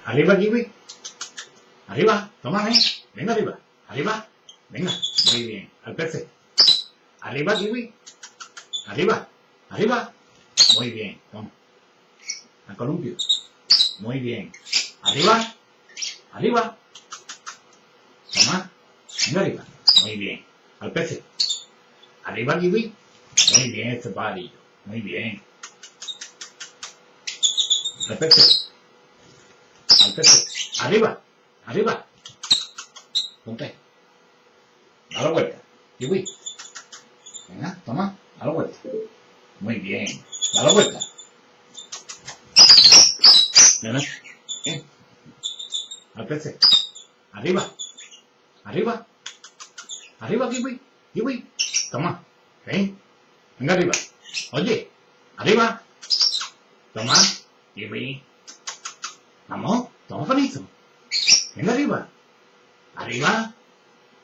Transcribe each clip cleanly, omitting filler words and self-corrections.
Arriba, kiwi. Arriba, toma, ven. Venga arriba. Arriba. Venga. Muy bien. Al PC. Arriba, kiwi. Arriba. Arriba. Muy bien. Toma. Al columpio. Muy bien. Arriba. Arriba. Toma. Venga arriba. Muy bien. Al PC. Arriba, kiwi. Muy bien este pajarillo. Muy bien. Al PC. Al PC. Arriba. Arriba. Ponte. Da la vuelta. Kiwi. Venga, toma. Da la vuelta. Muy bien. Da la vuelta. Ven. Al PC. Arriba. Arriba. Arriba, kiwi. Kiwi. Toma. Ven. Venga arriba. Oye. Arriba. Toma. Kiwi. Vamos. Toma con esto. Venga arriba. Arriba.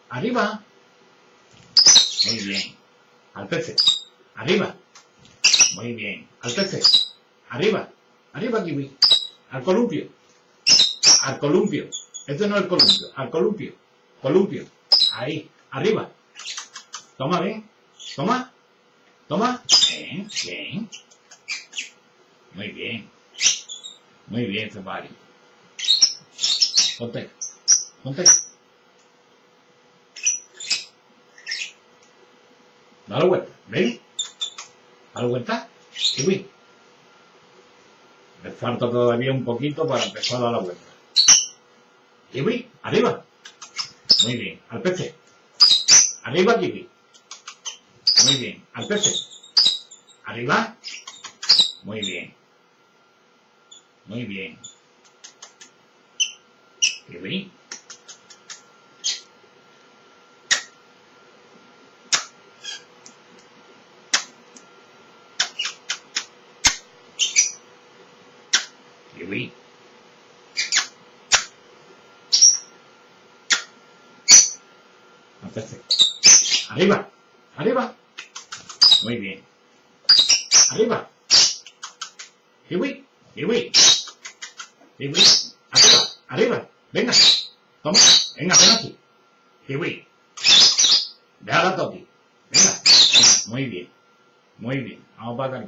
Arriba. Muy bien. Al PC. Arriba. Muy bien. Al PC. Arriba. Arriba, kiwi. Al columpio. Al columpio. Este no es el columpio. Al columpio. Columpio. Ahí. Arriba. Toma, ven. Toma. Toma. Bien. Bien. Muy bien. Muy bien, Safari. Ponte. Ponte. Da la vuelta. ¿Ven? Da la vuelta. Kiwi. Me falta todavía un poquito para empezar a dar la vuelta. Kiwi. Arriba. Muy bien. Al PC. Arriba, kiwi. Muy bien. Al PC. Arriba. Muy bien. Muy bien. Kiwi. Kiwi. Al PC. Arriba. Arriba. Muy bien. Arriba. Kiwi. Kiwi. Kiwi. Arriba. Arriba. Venga. Toma. Venga, ven aquí. Kiwi. Déjala, Toki. Venga. Muy bien. Muy bien. Vamos para acá.